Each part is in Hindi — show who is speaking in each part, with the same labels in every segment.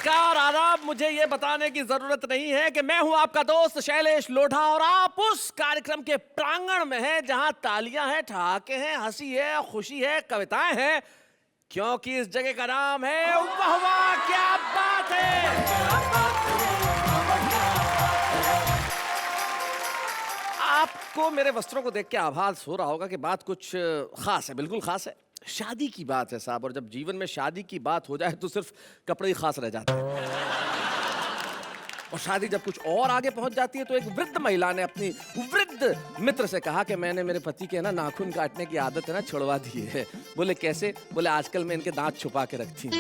Speaker 1: नमस्कार आदाब। मुझे ये बताने की जरूरत नहीं है कि मैं हूं आपका दोस्त शैलेश लोढ़ा और आप उस कार्यक्रम के प्रांगण में हैं जहां तालियां हैं, ठहाके हैं, हंसी है, खुशी है, कविताएं हैं, क्योंकि इस जगह का नाम है वाह वाह क्या बात है। आपको मेरे वस्त्रों को देख के आभास हो रहा होगा कि बात कुछ खास है, बिल्कुल खास है। शादी की बात है साहब, और जब जीवन में शादी की बात हो जाए तो सिर्फ कपड़े ही खास रह जाते हैं। और शादी जब कुछ और आगे पहुंच जाती है तो एक वृद्ध महिला ने अपनी वृद्ध मित्र से कहा कि मैंने मेरे पति के ना नाखून काटने की आदत है ना छुड़वा दी है। बोले कैसे? बोले आजकल मैं इनके दांत छुपा के रखती हूँ।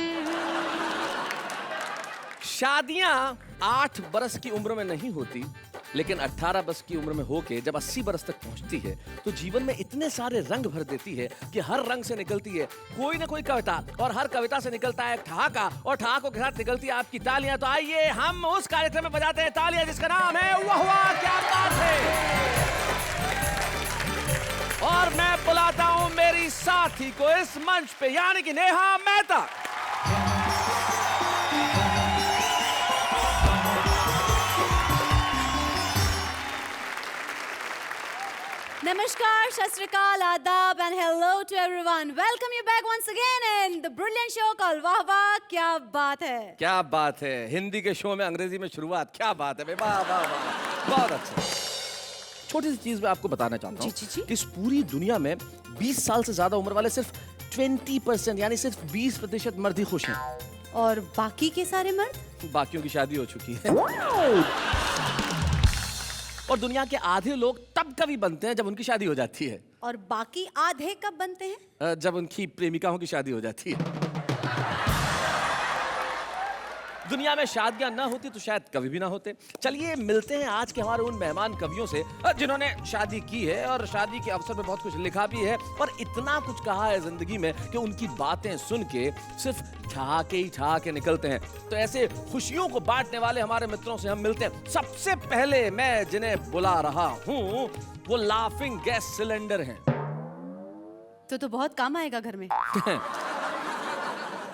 Speaker 1: शादियां 8 बरस की उम्र में नहीं होती, लेकिन 18 वर्ष की उम्र में होके जब 80 बरस तक पहुंचती है तो जीवन में इतने सारे रंग भर देती है कि हर रंग से निकलती है कोई ना कोई कविता, और हर कविता से निकलता है एक ठहाका, और ठहाकों के साथ निकलती है आपकी तालियां। तो आइए हम उस कार्यक्रम में बजाते हैं तालियां जिसका नाम है वाह वाह क्या बात है। और मैं बुलाता हूं मेरी साथी को इस मंच पे, यानी कि Neha Mehta.
Speaker 2: Namaskar, Shasrikal, Adab and hello to everyone. Welcome you back once again in the brilliant show called वाह वाह क्या बात है।
Speaker 1: क्या बात है, हिंदी के शो में अंग्रेजी में शुरुआत, क्या बात है, वाह वाह वाह, बहुत अच्छा। छोटी सी चीज मैं आपको बताना चाहता हूँ कि इस पूरी दुनिया में 20 साल से ज्यादा उम्र वाले सिर्फ 20% यानी सिर्फ 20% मर्द ही खुश हैं।
Speaker 2: और बाकी के सारे मर्द?
Speaker 1: बाकियों की शादी हो चुकी है। और दुनिया के आधे लोग तब कभी बनते हैं जब उनकी शादी हो जाती है।
Speaker 2: और बाकी आधे कब बनते हैं?
Speaker 1: जब उनकी प्रेमिकाओं की शादी हो जाती है। दुनिया में शादियां ना होती तो शायद कभी भी ना होते। चलिए मिलते हैं आज के हमारे उन मेहमान कवियों से जिन्होंने शादी की है और शादी के अवसर पर बहुत कुछ लिखा भी है और इतना कुछ कहा है जिंदगी में कि उनकी बातें सुन के सिर्फ ठहाके ही ठहाके निकलते हैं। तो ऐसे खुशियों को बांटने वाले हमारे मित्रों से हम मिलते हैं। सबसे पहले मैं जिन्हें बुला रहा हूँ वो लाफिंग गैस सिलेंडर हैं।
Speaker 2: तो बहुत काम आएगा घर में।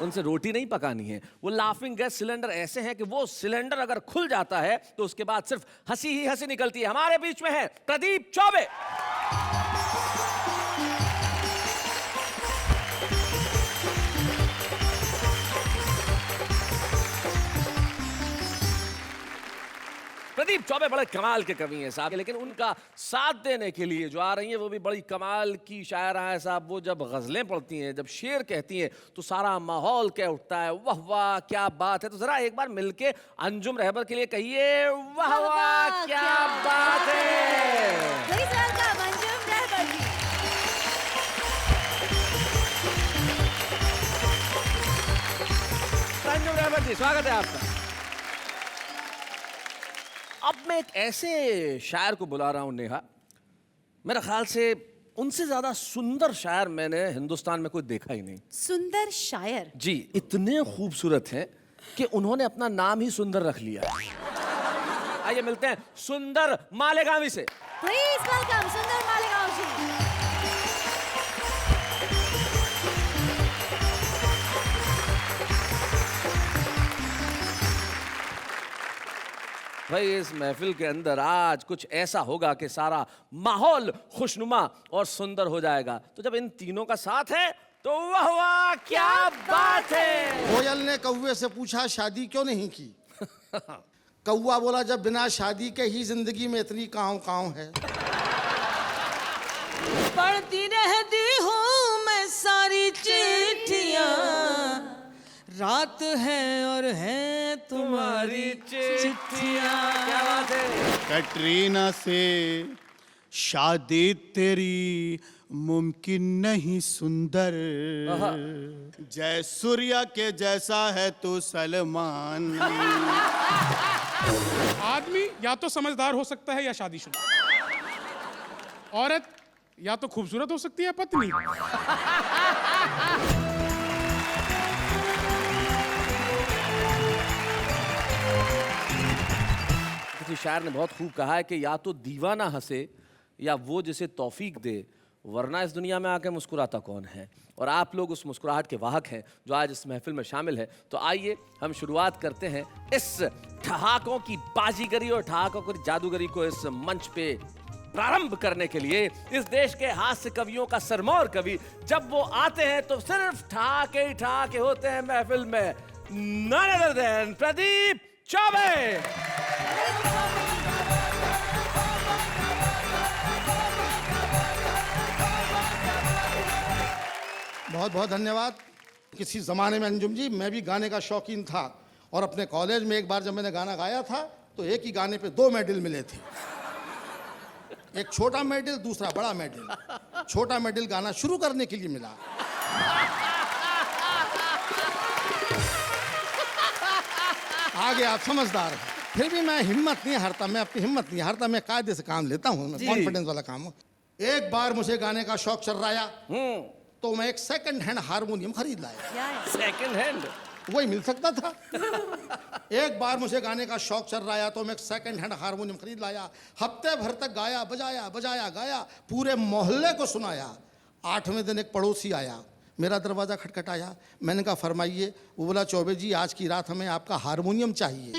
Speaker 1: उनसे रोटी नहीं पकानी है। वो लाफिंग गैस सिलेंडर ऐसे हैं कि वो सिलेंडर अगर खुल जाता है तो उसके बाद सिर्फ हंसी ही हंसी निकलती है। हमारे बीच में है प्रदीप चौबे। प्रदीप चौबे बड़े कमाल के कवि हैं साहब, लेकिन उनका साथ देने के लिए जो आ रही हैं वो भी बड़ी कमाल की शायरा है साहब। वो जब गजलें पढ़ती हैं, जब शेर कहती हैं तो सारा माहौल कह उठता है वाह वाह क्या बात है। तो जरा एक बार मिलके अंजुम रहबर के लिए कहिए वाह वाह क्या बात है।
Speaker 2: Please welcome अंजुम रहबर जी।
Speaker 1: अंजुम रहबर जी, स्वागत है आपका। अब मैं एक ऐसे शायर को बुला रहा हूं नेहा, मेरा ख्याल से उनसे ज्यादा सुंदर शायर मैंने हिंदुस्तान में कोई देखा ही नहीं।
Speaker 2: सुंदर शायर?
Speaker 1: जी, इतने खूबसूरत हैं कि उन्होंने अपना नाम ही सुंदर रख लिया। आइए मिलते हैं सुंदर मालेगांवी से।
Speaker 2: Please welcome सुंदर मालेगांव जी।
Speaker 1: भाई इस महफिल के अंदर आज कुछ ऐसा होगा कि सारा माहौल खुशनुमा और सुंदर हो जाएगा। तो जब इन तीनों का साथ है तो वाह वाह क्या बात है।
Speaker 3: कोयल ने कौवे से पूछा शादी क्यों नहीं की? कौवा बोला जब बिना शादी के ही जिंदगी में इतनी काँव काँव है।
Speaker 4: पढ़ती रहती हूँ मैं सारी चिट्ठियाँ, रात है और है तुम्हारी चिट्ठियाँ।
Speaker 1: क्या बात है।
Speaker 5: कैटरीना से शादी तेरी मुमकिन नहीं सुंदर, जय सूर्या के जैसा है तू सलमान।
Speaker 6: आदमी या तो समझदार हो सकता है या शादीशुदा, औरत या तो खूबसूरत हो सकती है पत्नी।
Speaker 1: किसी शायर ने बहुत खूब कहा है कि या तो दीवाना हंसे या वो जिसे तौफीक दे वरना इस दुनिया में आके मुस्कुराता कौन है। और आप लोग उस मुस्कुराहट के वाहक हैं जो आज इस महफिल में शामिल है। तो आइए हम शुरुआत करते हैं इस ठहाकों की बाजीगरी और ठहाकों की जादूगरी को इस मंच पे प्रारंभ करने के लिए। इस देश के हास्य कवियों का सरमौर कवि जब वो आते हैं तो सिर्फ ठहाके ही ठहाके होते हैं महफिल में। None other than Pradeep Choubey.
Speaker 3: बहुत बहुत धन्यवाद। किसी ज़माने में अंजुम जी मैं भी गाने का शौकीन था और अपने कॉलेज में एक बार जब मैंने गाना गाया था तो एक ही गाने पे 2 मेडल मिले थे। एक छोटा मेडल, दूसरा बड़ा मेडल। छोटा मेडल गाना शुरू करने के लिए मिला। आगे आप समझदार हैं। फिर भी मैं हिम्मत नहीं हारता, मैं अपनी हिम्मत नहीं हारता, मैं कायदे से काम लेता हूँ, मैं कॉन्फिडेंस वाला काम हूँ। एक बार मुझे गाने का शौक चल रहा तो मैं एक सेकंड हैंड हारमोनियम खरीद लाया।
Speaker 1: सेकंड हैंड
Speaker 3: वही मिल सकता था। एक बार मुझे गाने का शौक चल रहा तो मैं एक सेकंड हैंड हारमोनियम खरीद लाया। हफ्ते भर तक गाया, बजाया बजाया गाया, पूरे मोहल्ले को सुनाया। 8वें दिन एक पड़ोसी आया, मेरा दरवाज़ा खटखटाया। मैंने कहा फरमाइए। वो बोला चौबे जी आज की रात हमें आपका हारमोनियम चाहिए।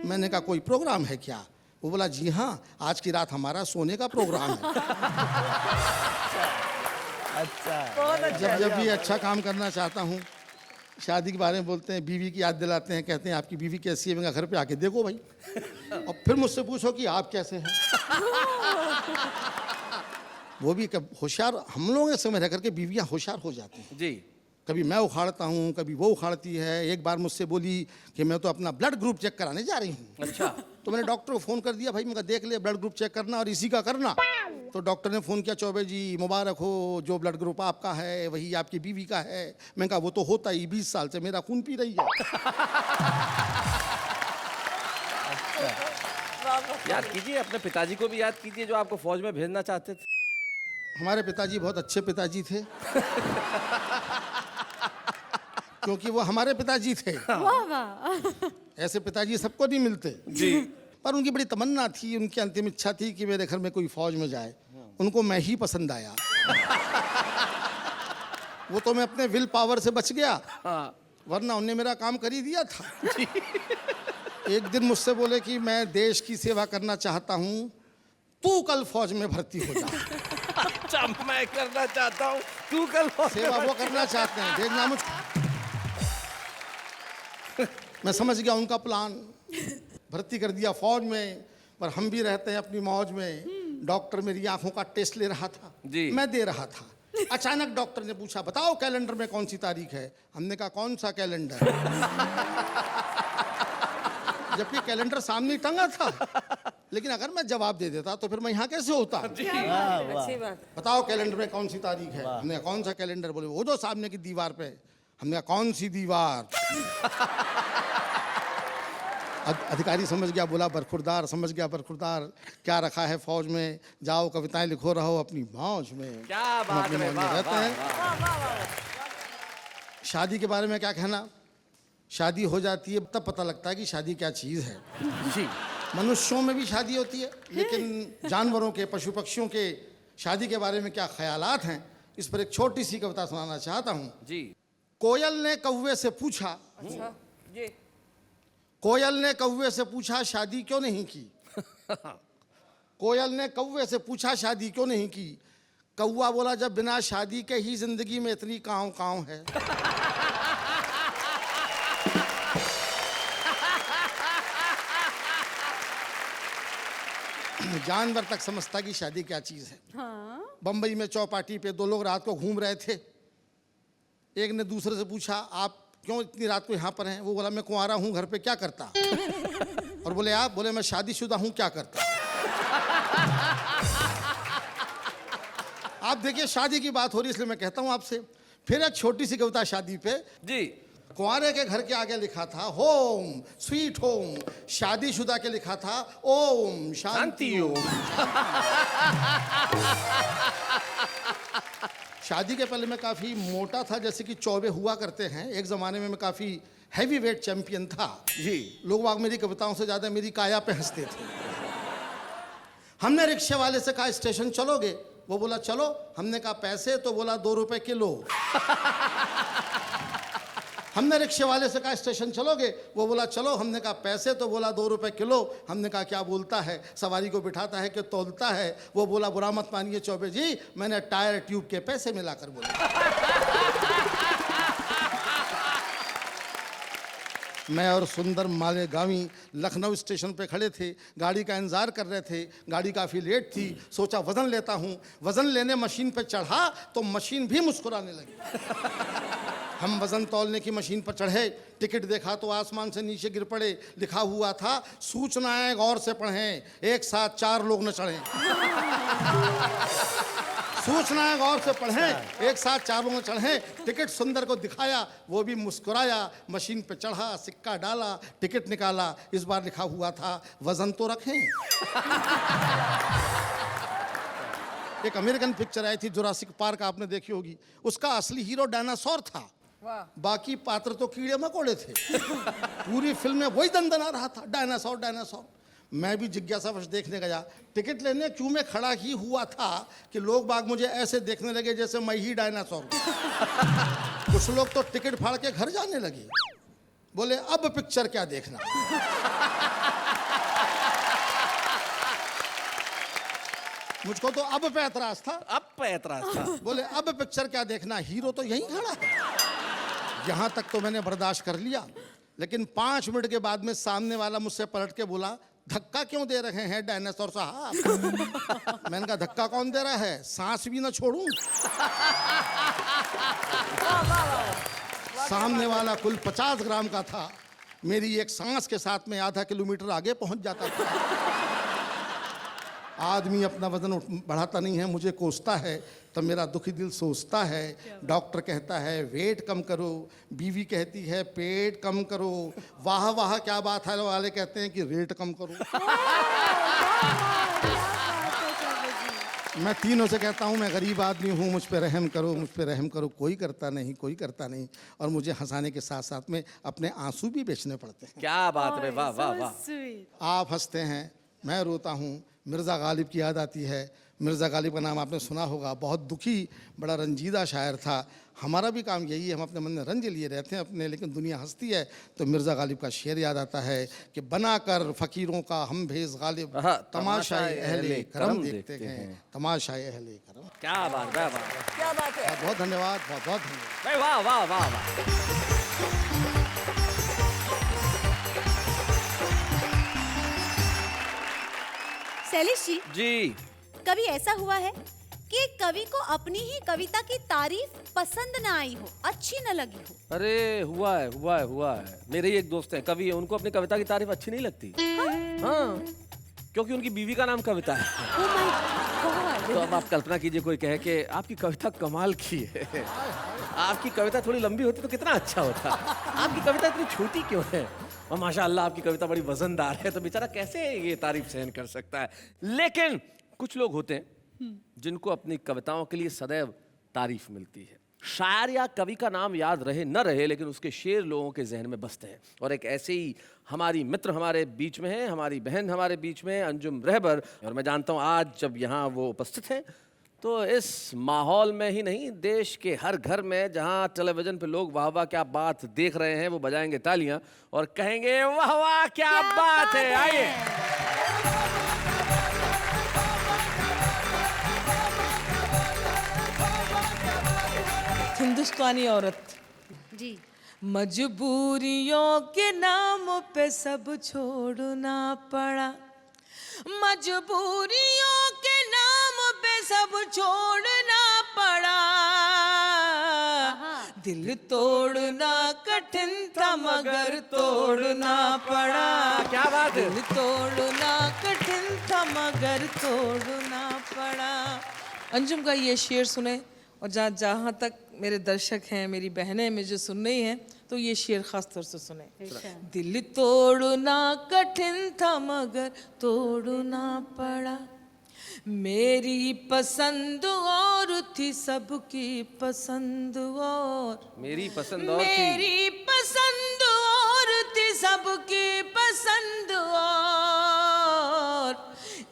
Speaker 3: मैंने कहा कोई प्रोग्राम है क्या? वो बोला जी हाँ, आज की रात हमारा सोने का प्रोग्राम है। जब जब भी अच्छा काम करना चाहता हूँ, शादी के बारे में बोलते हैं, बीवी की याद दिलाते हैं, कहते हैं आपकी बीवी कैसी है? मैं घर पे आके देखो भाई, और फिर मुझसे पूछो कि आप कैसे हैं। वो भी होशियार, हम लोग ऐसे में रह करके बीवियाँ होशियार हो जाती हैं
Speaker 1: जी।
Speaker 3: कभी मैं उखाड़ता हूँ, कभी वो उखाड़ती है। एक बार मुझसे बोली कि मैं तो अपना ब्लड ग्रुप चेक कराने जा रही हूँ।
Speaker 1: अच्छा।
Speaker 3: तो मैंने डॉक्टर को फ़ोन कर दिया, भाई मैं देख ले ब्लड ग्रुप चेक करना और इसी का करना। तो डॉक्टर ने फ़ोन किया, चौबे जी मुबारक हो, जो ब्लड ग्रुप आपका है वही आपकी बीवी का है। मैंने कहा वो तो होता ही, 20 साल से मेरा खून पी रही है।
Speaker 1: याद कीजिए, अपने पिताजी को भी याद कीजिए जो आपको फौज में भेजना चाहते थे।
Speaker 3: हमारे पिताजी बहुत अच्छे पिताजी थे। क्योंकि वो हमारे पिताजी थे।
Speaker 2: वाह वाह।
Speaker 3: ऐसे पिताजी सबको नहीं मिलते
Speaker 1: जी।
Speaker 3: पर उनकी बड़ी तमन्ना थी, उनकी अंतिम इच्छा थी कि मेरे घर में कोई फौज में जाए। उनको मैं ही पसंद आया। वो तो मैं अपने विल पावर से बच गया, वरना उन्हें मेरा काम कर ही दिया था। एक दिन मुझसे बोले कि मैं देश की सेवा करना चाहता हूँ, तू कल फौज में भर्ती हो जा।
Speaker 1: अच्छा, मैं करना चाहता हूँ, तू कल फौज में
Speaker 3: सेवा वो
Speaker 1: भर्ती
Speaker 3: करना चाहते हैं, भेजना मुझ। मैं समझ गया उनका प्लान, भर्ती कर दिया फौज में। पर हम भी रहते हैं अपनी मौज में। डॉक्टर मेरी आंखों का टेस्ट ले रहा था, मैं दे रहा था। अचानक डॉक्टर ने पूछा बताओ कैलेंडर में कौन सी तारीख है? हमने कहा कौन सा कैलेंडर? जबकि कैलेंडर सामने टंगा था। लेकिन अगर मैं जवाब दे देता तो फिर मैं यहाँ कैसे होता?
Speaker 4: अच्छी बात।
Speaker 3: बताओ कैलेंडर में कौन सी तारीख है? हमने कहा कौन सा कैलेंडर? बोले वो जो सामने की दीवार पे। हमने कहा कौन सी दीवार? अधिकारी समझ गया, बोला बरखुरदार। समझ गया बरखुरदार, क्या रखा है फौज में? जाओ कविताएं लिखो, रहो अपनी मौज में।
Speaker 1: क्या
Speaker 3: हम
Speaker 1: बात
Speaker 3: अपने
Speaker 1: है,
Speaker 3: मौज में
Speaker 1: वाह,
Speaker 3: रहते
Speaker 1: वाह,
Speaker 3: हैं। शादी के बारे में क्या कहना? शादी हो जाती है तब पता लगता है कि शादी क्या चीज़ है।
Speaker 1: जी।
Speaker 3: मनुष्यों में भी शादी होती है, लेकिन जानवरों के, पशु पक्षियों के शादी के बारे में क्या ख्यालात हैं, इस पर एक छोटी सी कविता सुनाना चाहता हूँ।
Speaker 1: जी।
Speaker 3: कोयल ने कौवे से पूछा,
Speaker 4: अच्छा ये
Speaker 3: कोयल ने कौवे से पूछा शादी क्यों नहीं की? कोयल ने कौवे से पूछा शादी क्यों नहीं की? कौवा बोला जब बिना शादी के ही जिंदगी में इतनी काँव काँव है। जानवर तक समझता कि शादी क्या चीज है।
Speaker 2: हाँ।
Speaker 3: बंबई में चौपाटी पे 2 लोग रात को घूम रहे थे। एक ने दूसरे से पूछा आप क्यों इतनी रात को यहाँ पर हैं? वो बोला मैं कुंवारा हूँ, घर पे क्या करता? और बोले आप? बोले मैं शादीशुदा हूँ, क्या करता? आप देखिए शादी की बात हो रही, इसलिए मैं कहता हूँ आपसे। फिर एक छोटी सी कविता शादी पे।
Speaker 1: जी।
Speaker 3: कुंवारे के घर के आगे लिखा था होम स्वीट होम, शादीशुदा के लिखा था ओम शांति ओम। शादी के पहले मैं काफ़ी मोटा था, जैसे कि चौबे हुआ करते हैं। एक ज़माने में मैं काफ़ी हैवी वेट चैंपियन था।
Speaker 1: जी।
Speaker 3: लोग वाग मेरी कविताओं से ज़्यादा मेरी काया पे हंसते थे। हमने रिक्शे वाले से कहा स्टेशन चलोगे? वो बोला चलो। हमने कहा पैसे? तो बोला 2 रुपए किलो। हमने रिक्शे वाले से कहा स्टेशन चलोगे? वो बोला चलो। हमने कहा पैसे? तो बोला 2 रुपए किलो। हमने कहा क्या बोलता है, सवारी को बिठाता है कि तौलता है? वो बोला बुरा मत मानिए चौबे जी, मैंने टायर ट्यूब के पैसे मिलाकर बोला। मैं और सुंदर मालेगामी लखनऊ स्टेशन पे खड़े थे, गाड़ी का इंतजार कर रहे थे। गाड़ी काफ़ी लेट थी, सोचा वज़न लेता हूँ। वज़न लेने मशीन पे चढ़ा तो मशीन भी मुस्कुराने लगी। हम वज़न तौलने की मशीन पर चढ़े, टिकट देखा तो आसमान से नीचे गिर पड़े। लिखा हुआ था सूचनाएं गौर से पढ़ें, एक साथ 4 लोग न चढ़ें। सूचनाएं गौर से पढ़ें, एक साथ 4 लोग न चढ़ें। टिकट सुंदर को दिखाया, वो भी मुस्कुराया। मशीन पे चढ़ा, सिक्का डाला, टिकट निकाला। इस बार लिखा हुआ था वजन तो रखें। एक अमेरिकन पिक्चर आई थी जुरासिक पार्क, आपने देखी होगी। उसका असली हीरो डायनासोर था, बाकी पात्र तो कीड़े मकोड़े थे। पूरी फिल्म में वही दंदना रहा था, डायनासोर डायनासोर। मैं भी जिज्ञासावश देखने गया। टिकट लेने क्यों में खड़ा ही हुआ था कि लोग बाग मुझे ऐसे देखने लगे जैसे मैं ही डायनासोर। कुछ लोग तो टिकट फाड़ के घर जाने लगे, बोले अब पिक्चर क्या देखना। मुझको तो अब पे एतराज था।
Speaker 1: अब पे एतराज था।
Speaker 3: बोले अब पिक्चर क्या देखना, हीरो तो यहीं खड़ा है। यहां तक तो मैंने बर्दाश्त कर लिया, लेकिन 5 मिनट के बाद में सामने वाला मुझसे पलट के बोला धक्का क्यों दे रहे हैं डायनासोर साहब? मैंने कहा धक्का कौन दे रहा है, सांस भी ना छोड़ूं। सामने वाला कुल 50 ग्राम का था, मेरी एक सांस के साथ में आधा किलोमीटर आगे पहुंच जाता था। आदमी अपना वजन बढ़ाता नहीं है, मुझे कोसता है, तो मेरा दुखी दिल सोचता है। डॉक्टर कहता है वेट कम करो, बीवी कहती है पेट कम करो, वाह वाह क्या बात है वाले कहते हैं कि रेट कम करो। मैं तीनों से कहता हूँ मैं गरीब आदमी हूँ, मुझ पे रहम करो, मुझ पे रहम करो। कोई करता नहीं, कोई करता नहीं। और मुझे हंसाने के साथ साथ में अपने आंसू भी बेचने पड़ते हैं।
Speaker 1: क्या बात है, वाह वाह वाह।
Speaker 3: आप हंसते हैं, मैं रोता हूँ। मिर्ज़ा गालिब की याद आती है। मिर्ज़ा गालिब का नाम आपने सुना होगा, बहुत दुखी, बड़ा रंजीदा शायर था। हमारा भी काम यही है, हम अपने मन में रंज लिए रहते हैं अपने, लेकिन दुनिया हंसती है। तो मिर्ज़ा गालिब का शेर याद आता है कि बनाकर फ़कीरों का हम भेज गालिब, तमाशाए अहले करम देखते हैं, तमाशाए अहले करम।
Speaker 1: क्या बात, वाह वाह,
Speaker 4: क्या बात है।
Speaker 3: बहुत बहुत धन्यवाद, बहुत बहुत धन्यवाद।
Speaker 1: वाह वाह वाह वाह।
Speaker 2: शैलेश जी,
Speaker 1: जी,
Speaker 2: कभी ऐसा हुआ है कि एक कवि को अपनी ही कविता की तारीफ पसंद ना आई हो, अच्छी न लगी हो?
Speaker 1: अरे हुआ है, हुआ है, हुआ है। मेरे ही एक दोस्त है, कवि है, उनको अपनी कविता की तारीफ अच्छी नहीं लगती। हाँ, क्योंकि उनकी बीवी का नाम कविता है।
Speaker 2: Oh my God!
Speaker 1: तो अब आप कल्पना कीजिए, कोई कहे कि आपकी कविता कमाल की है, आपकी कविता थोड़ी लंबी होती तो कितना अच्छा होता, आपकी कविता इतनी छोटी क्यों है, और माशाअल्लाह आपकी कविता बड़ी वजनदार है, तो बेचारा कैसे ये तारीफ सहन कर सकता है। लेकिन कुछ लोग होते हैं जिनको अपनी कविताओं के लिए सदैव तारीफ मिलती है। शायर या कवि का नाम याद रहे न रहे, लेकिन उसके शेर लोगों के जहन में बसते हैं। और एक ऐसे ही हमारी मित्र हमारे बीच में है, हमारी बहन हमारे बीच में, अंजुम रहबर। और मैं जानता हूँ आज जब यहाँ वो उपस्थित हैं तो इस माहौल में ही नहीं, देश के हर घर में जहाँ टेलीविजन पे लोग वाह वाह क्या बात देख रहे हैं, वो बजाएंगे तालियां और कहेंगे वाह वाह क्या बात है। आइए,
Speaker 4: हिंदुस्तानी औरत।
Speaker 2: जी,
Speaker 4: मजबूरियों के नाम पे सब छोड़ना पड़ा, मजबूरियों के नाम पे सब छोड़ना पड़ा। दिल तोड़ना कठिन था मगर तोड़ना पड़ा।
Speaker 1: क्या बात है।
Speaker 4: दिल तोड़ना कठिन था मगर तोड़ना पड़ा। अंजुम का ये शेर सुने, और जहाँ तक मेरे दर्शक हैं, मेरी बहनें मुझे सुन रही हैं, तो ये शेर खास तौर से सुने। दिल तोड़ना कठिन था मगर तोड़ना पड़ा, मेरी पसंद और थी सबकी पसंद और,
Speaker 1: मेरी पसंद और थी,
Speaker 4: मेरी पसंद और थी सबकी पसंद और,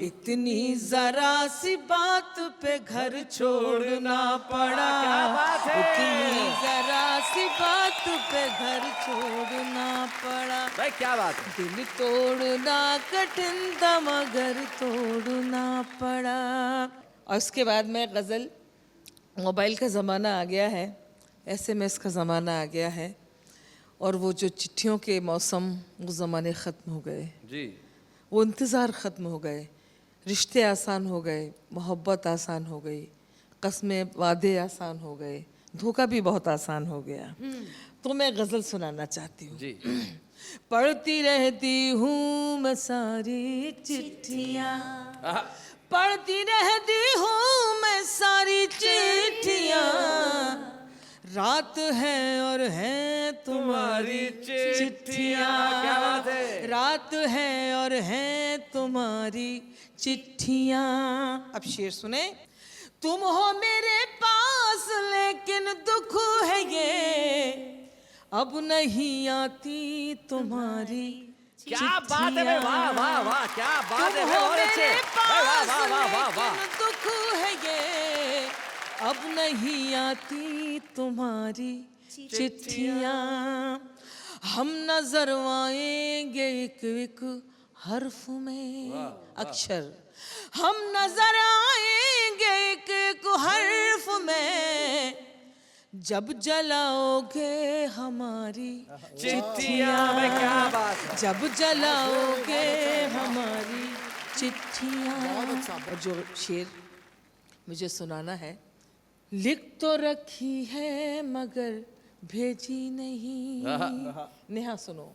Speaker 4: इतनी जरा सी बात पे घर छोड़ना पड़ा।
Speaker 1: क्या बात है?
Speaker 4: इतनी जरा सी बात पे घर छोड़ना पड़ा।
Speaker 1: भाई क्या बात है।
Speaker 4: दिल तोड़ना कठिन था मगर तोड़ना पड़ा। और उसके बाद में गज़ल, मोबाइल का ज़माना आ गया है, SMS का ज़माना आ गया है, और वो जो चिट्ठियों के मौसम, वो ज़माने ख़त्म हो गए,
Speaker 1: जी
Speaker 4: वो इंतज़ार ख़त्म हो गए, रिश्ते आसान हो गए, मोहब्बत आसान हो गई, कस्में वादे आसान हो गए, धोखा भी बहुत आसान हो गया। तो मैं गज़ल सुनाना चाहती हूँ।
Speaker 1: जी
Speaker 4: पढ़ती रहती हूँ मैं सारी चिट्ठियाँ, पढ़ती रहती हूँ मैं सारी चिट्ठियाँ, रात है और है तुम्हारी चिट्ठियाँ।
Speaker 1: क्या बात है।
Speaker 4: रात है और है तुम्हारी चिट्ठियाँ। अब शेर सुने। तुम हो मेरे पास लेकिन दुख है ये, अब नहीं आती तुम्हारी
Speaker 1: क्या बात है भाई, वाह वाह वाह, क्या बात है भाई, बहुत अच्छे भाई, वाह वाह वाह वाह वाह।
Speaker 4: दुख है ये, अब नहीं आती तुम्हारी चिट्ठियाँ। हम नजर आएंगे एक एक हर्फ में, अक्षर हम नजर आएंगे एक एक हर्फ में, जब जलाओगे हमारी
Speaker 1: चिट्ठियाँ में, क्या बात है।
Speaker 4: जब जलाओगे हमारी चिट्ठियाँ। और जो शेर मुझे सुनाना है। लिख तो रखी है मगर भेजी नहीं। नेहा सुनो।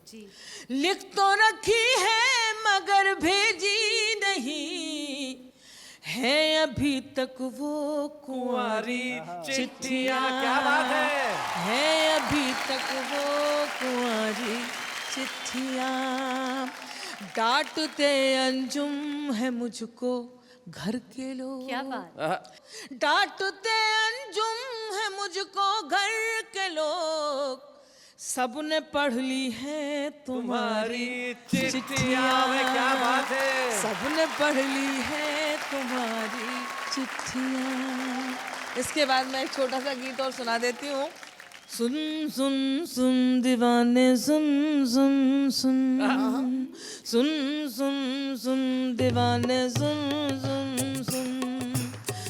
Speaker 4: लिख तो रखी है मगर भेजी नहीं, है अभी तक वो कुंवारी
Speaker 1: चिट्ठियाँ, क्या बात है।
Speaker 4: अभी तक वो कुंवारी चिट्ठियाँ। डांटते अंजुम है मुझको घर के लोग,
Speaker 2: क्या बात।
Speaker 4: डांटते अंजुम है मुझको घर के लोग, सबने पढ़ ली है तुम्हारी
Speaker 1: चिट्ठियाँ में, क्या बात है।
Speaker 4: सबने पढ़ ली है तुम्हारी चिट्ठियाँ। इसके बाद मैं एक छोटा सा गीत और सुना देती हूँ। सुन सुन सुन दीवाने सुन सुन सुन, सुन सुन सुन दीवाने सुन सुन सुन,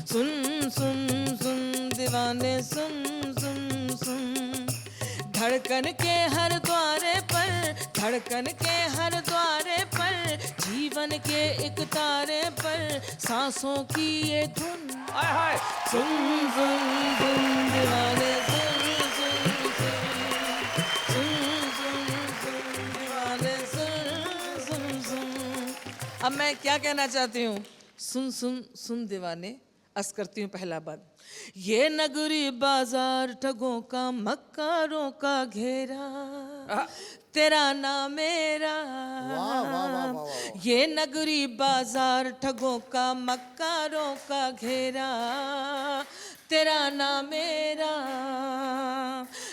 Speaker 4: सुन सुन सुन दीवाने सुन सुन सुन। धड़कन के हर द्वारे पर, धड़कन के हर द्वारे पर, जीवन के एक तारे पर, सांसों की ये धुन।
Speaker 1: हाय हाय।
Speaker 4: सुन सुन सुन दीवाने सुन सुन सुन, सुन सुन सुन दीवाने सुन सुन सुन। अब मैं क्या कहना चाहती हूँ। सुन सुन सुन दीवाने, अर्ज करती हूँ पहला बात। ये नगरी बाजार ठगों का मक्कारों का घेरा, तेरा नाम मेरा। ये नगरी बाजार ठगों का मक्कारों का घेरा, तेरा नाम मेरा।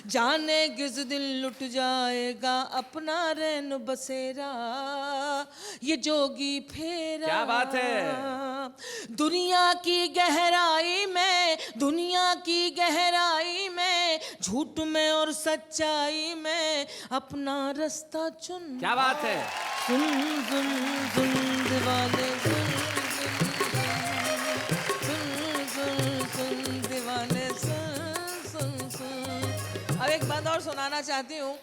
Speaker 4: जाने किस दिन लुट जाएगा अपना रैन बसेरा, ये जोगी फेरा।
Speaker 1: क्या बात है।
Speaker 4: दुनिया की गहराई में, दुनिया की गहराई में, झूठ में और सच्चाई में अपना रास्ता चुन।
Speaker 1: क्या बात है।
Speaker 4: सुन सुन सुन दीवाने सुन सुन सुन सुन दीवाने सुन सुन सुन। अब एक बात और सुनाना चाहती हूँ,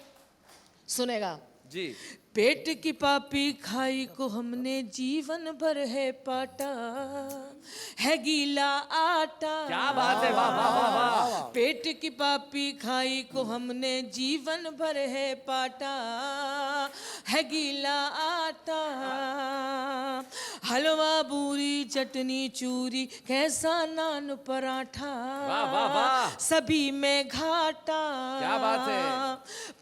Speaker 4: सुनेगा
Speaker 1: जी।
Speaker 4: पेट की पापी खाई को हमने जीवन भर है पाटा, है गीला आटा।
Speaker 1: क्या बात है, वाह वाह वाह वाह।
Speaker 4: पेट की पापी खाई को हमने जीवन भर है पाटा, है गीला आटा। हलवा पूरी चटनी चूरी कैसा नान पराठा,
Speaker 1: वाह वाह वाह।
Speaker 4: सभी में घाटा।
Speaker 1: क्या बात है।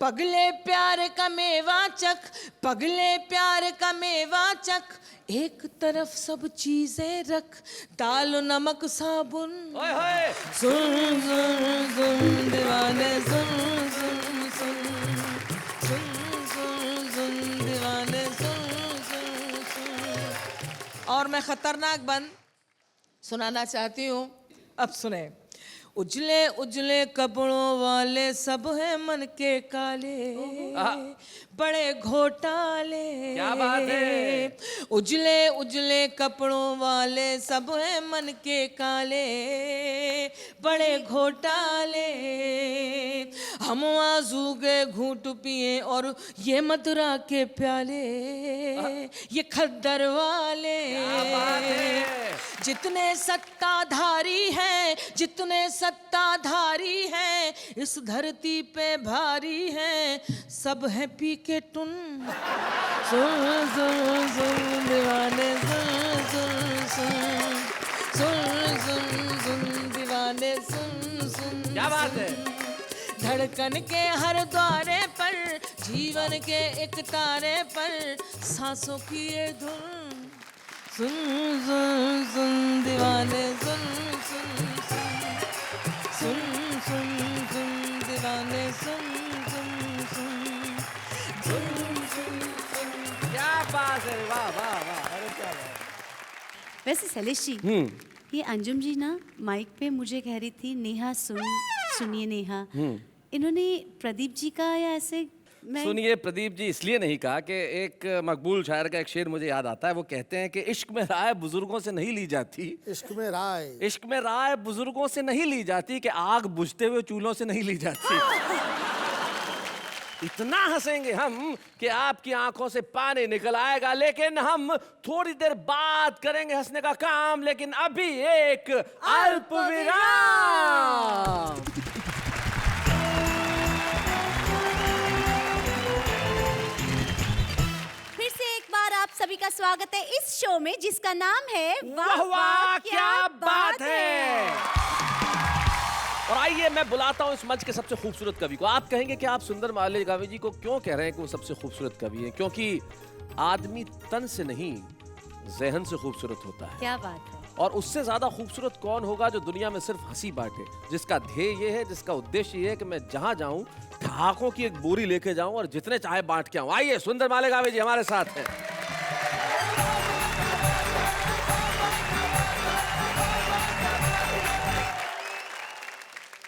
Speaker 4: पगले प्यार का मेवा चख, पगले प्यार का मेवा चख, एक तरफ सब चीजें रख, दाल नमक साबुन।
Speaker 1: ओए होए।
Speaker 4: सुन सुन सुन दीवाने सुन सुन सुन, सुन सुन सुन दीवाने सुन सुन सुन। और मैं खतरनाक बंद सुनाना चाहती हूँ। अब सुने। उजले उजले कपड़ों वाले सब हैं मन के काले, बड़े घोटाले।
Speaker 1: क्या बात है।
Speaker 4: उजले उजले कपड़ों वाले सब हैं मन के काले, बड़े घोटाले। हम आजू के घूंट पिए और ये मदुरा के प्याले, ये खद्दर वाले। जितने सत्ताधारी हैं, जितने सत्ताधारी हैं, इस धरती पे भारी हैं, सब हैं पी के टुन। सुन सुन सुन दीवाने सुन सुन सुन सुन सुन सुन दीवाने सुन सुन।
Speaker 1: क्या बात है।
Speaker 4: धड़कन के हर द्वारे पर, जीवन के एक तारे पर, सांसों की ये धुन। सुन सुन सुन दीवाने सुन सुन सुन सुन सुन सुन दीवाने सुन सुन सुन सुन सुन।
Speaker 1: क्या बात है। वाह वाह वाह। अरे क्या बात।
Speaker 2: वैसे शैलेश जी, ये अंजुम जी ना माइक पे मुझे कह रही थी, नेहा सुनिए नेहा। इन्होंने प्रदीप जी का या ऐसे मैं
Speaker 1: सुनिए प्रदीप जी इसलिए नहीं कहा कि एक मकबूल शायर का एक शेर मुझे याद आता है। वो कहते हैं कि इश्क में राय बुजुर्गों से नहीं ली जाती,
Speaker 3: इश्क में राय,
Speaker 1: इश्क में राय बुजुर्गों से नहीं ली जाती, कि आग बुझते हुए चूल्हों से नहीं ली जाती। इतना हंसेंगे हम कि आपकी आंखों से पानी निकल आएगा। लेकिन हम थोड़ी देर बाद करेंगे हंसने का काम, लेकिन अभी एक अल्प विराम।
Speaker 2: फिर से एक बार आप सभी का स्वागत है इस शो में जिसका नाम है
Speaker 1: वाह वाह क्या बात है। और आइए मैं बुलाता हूं इस मंच के सबसे खूबसूरत कवि को। आप कहेंगे कि आप सुंदर मालेगावी जी को क्यों कह रहे हैं कि वो सबसे खूबसूरत कवि हैं? क्योंकि आदमी तन से नहीं ज़हन से खूबसूरत होता है।
Speaker 2: क्या बात है।
Speaker 1: और उससे ज्यादा खूबसूरत कौन होगा जो दुनिया में सिर्फ हंसी बांटे, जिसका ध्येय ये है, जिसका उद्देश्य ये है कि मैं जहां जाऊं ठहाकों की एक बोरी लेके जाऊं और जितने चाहे बांट के आऊं। आइए सुंदर मालेगावी जी हमारे साथ हैं।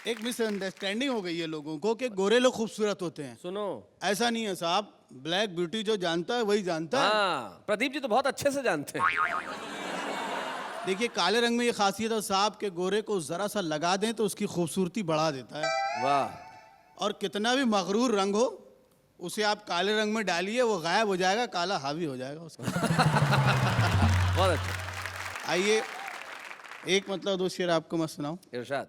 Speaker 5: एक मिसअंडरस्टैंडिंग हो गई है लोगों को कि गोरे लोग खूबसूरत होते हैं।
Speaker 1: सुनो,
Speaker 5: ऐसा नहीं है साहब, ब्लैक ब्यूटी जो जानता है वही जानता है।
Speaker 1: हाँ प्रदीप जी तो बहुत अच्छे से जानते हैं।
Speaker 5: देखिए काले रंग में ये खासियत है साहब के गोरे को जरा सा लगा दें तो उसकी खूबसूरती बढ़ा देता है।
Speaker 1: वाह।
Speaker 5: और कितना भी मगरूर रंग हो उसे आप काले रंग में डालिए, वो गायब हो जाएगा, काला हावी हो जाएगा उसका।
Speaker 1: बहुत अच्छा।
Speaker 5: आइए एक मतलब दो शेर आपको मैं सुनाऊं।
Speaker 1: इरशाद।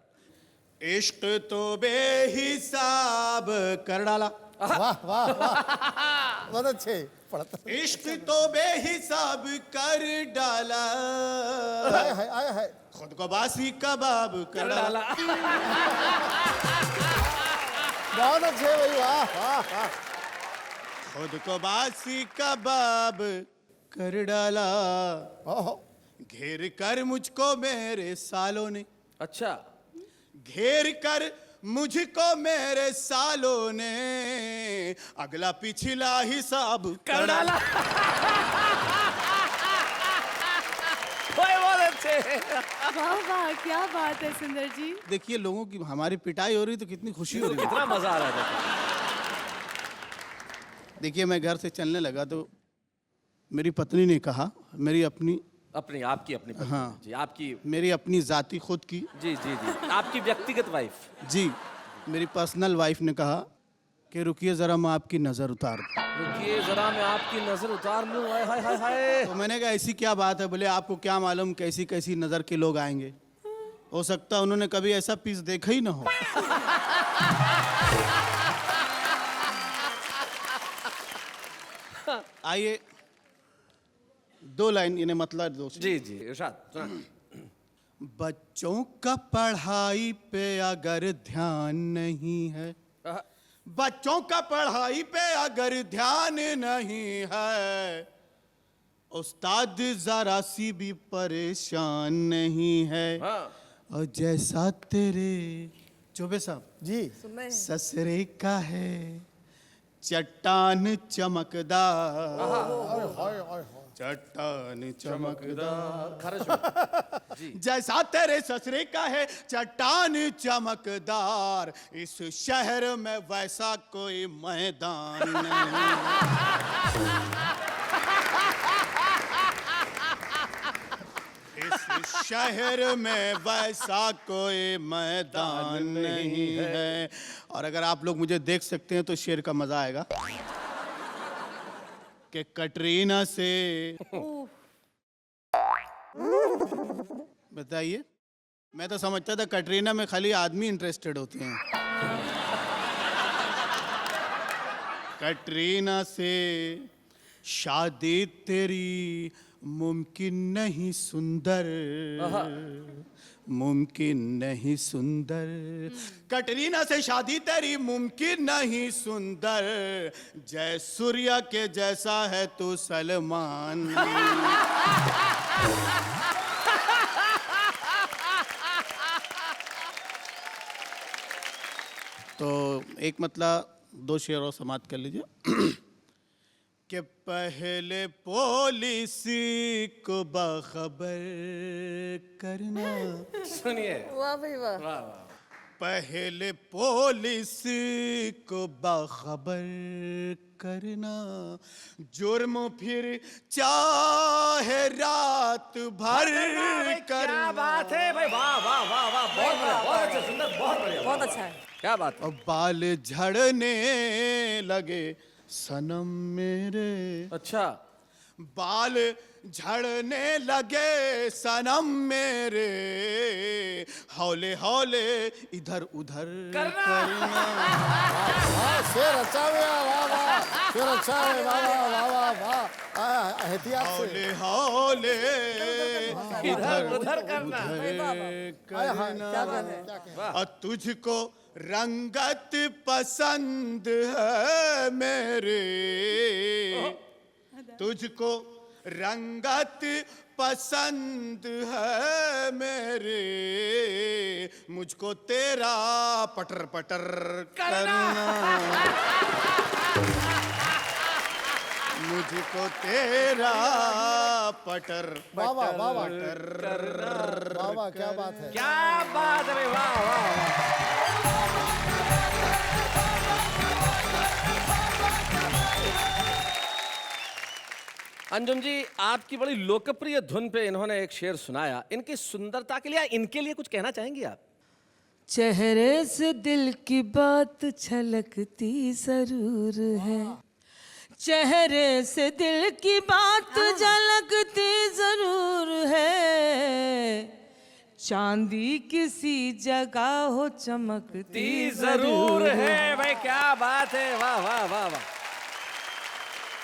Speaker 5: इश्क तो बेहिसाब कर डाला।
Speaker 3: वाह वाह वाह, बहुत अच्छे पढ़ता।
Speaker 5: इश्क तो बेहिसाब कर डाला,
Speaker 3: आया है
Speaker 5: खुद को बासी कबाब कर डाला।
Speaker 3: बहुत अच्छे भाई, वाह वाह वाह।
Speaker 5: खुद को बासी कबाब कर डाला,
Speaker 3: ओहो,
Speaker 5: घेर कर मुझको मेरे सालों ने,
Speaker 1: अच्छा।
Speaker 5: घेर कर मुझको मेरे सालों ने, अगला पिछला हिसाब कर डाला।
Speaker 1: बहुत अच्छे।
Speaker 2: वाह वाह क्या बात है सुंदर जी।
Speaker 5: देखिए लोगों की हमारी पिटाई हो रही तो कितनी खुशी हो रही है।
Speaker 1: कितना मजा आ रहा है।
Speaker 5: देखिए मैं घर से चलने लगा तो मेरी पत्नी ने कहा, मेरी अपनी
Speaker 1: अपनी आपकी अपनी पत्नी।
Speaker 5: हाँ।
Speaker 1: जी आपकी।
Speaker 5: मेरी अपनी जाति खुद की,
Speaker 1: जी जी जी आपकी व्यक्तिगत वाइफ।
Speaker 5: जी मेरी पर्सनल वाइफ ने कहा कि रुकिए जरा मैं आपकी नजर उतार दूं।
Speaker 1: रुकिए जरा मैं आपकी नजर उतार लूं। हाय हाय हाय हाय।
Speaker 5: तो मैंने कहा ऐसी क्या बात है? बोले आपको क्या मालूम कैसी कैसी नजर के लोग आएंगे, हो सकता है उन्होंने कभी ऐसा पीस देखा ही ना हो। आइए दो लाइन इन्हें मतलब दो।
Speaker 1: जी जी इरशाद सुना।
Speaker 5: बच्चों का पढ़ाई पे अगर ध्यान नहीं है, बच्चों का पढ़ाई पे अगर ध्यान नहीं है, उस्ताद जरा सी भी परेशान नहीं है।
Speaker 1: हाँ।
Speaker 5: और जैसा तेरे चौबे साहब
Speaker 3: जी
Speaker 5: ससरे का है चट्टान चमकदार, चट्टान चमकदार, जैसा तेरे ससुरे का है चट्टान चमकदार, इस शहर में वैसा कोई मैदान नहीं। इस शहर में वैसा कोई मैदान नहीं है। और अगर आप लोग मुझे देख सकते हैं तो शेर का मजा आएगा कि कटरीना से बताइए, मैं तो समझता था कटरीना में खाली आदमी इंटरेस्टेड होते हैं। कटरीना से शादी तेरी मुमकिन नहीं सुंदर, मुमकिन नहीं सुंदर, कटरीना से शादी तेरी मुमकिन नहीं सुंदर, जय सूर्य के जैसा है तू सलमान। तो एक मतलब दो शेर और समाप्त कर लीजिए कि पहले पुलिस को बाखबर करना,
Speaker 1: सुनिए।
Speaker 4: वाह भाई वाह।
Speaker 1: वाह वाह।
Speaker 5: पहले पुलिस को बाखबर करना, जुर्म फिर चाहे रात भर
Speaker 1: क्या
Speaker 5: करना।
Speaker 1: बात है भाई, वाह वाह वाह वाह, बहुत बढ़िया, बहुत अच्छा, सुंदर, बहुत बढ़िया,
Speaker 4: बहुत अच्छा है।
Speaker 1: क्या बात है।
Speaker 5: और बाल झड़ने लगे सनम मेरे,
Speaker 1: अच्छा,
Speaker 5: बाल झड़ने लगे सनम मेरे, हौले हौले इधर उधर करना।
Speaker 3: शेर अच्छा हुआ, वाह वाह, शेर अच्छा है, वाह वाह वाह वाह वाह, एहतियात से।
Speaker 5: हौले हौले
Speaker 1: इधर उधर करना।
Speaker 5: करना। और तुझको रंगत पसंद है मेरे, तुझको रंगत पसंद है मेरे, मुझको तेरा पटर पटर करना, मुझको तेरा पटर पटर पटर।
Speaker 3: वाह वाह, क्या बात है।
Speaker 1: क्या बात है भाई, वाह वाह वाह। अंजुम जी, आपकी बड़ी लोकप्रिय धुन पे इन्होंने एक शेर सुनाया, इनकी सुंदरता के लिए, इनके लिए कुछ कहना चाहेंगी आप?
Speaker 4: चेहरे से दिल की बात छलकती जरूर है, चेहरे से दिल की बात झलकती जरूर है, चांदी किसी जगह हो चमकती
Speaker 1: जरूर है भाई, क्या बात है, वाह वाह वाह वाह,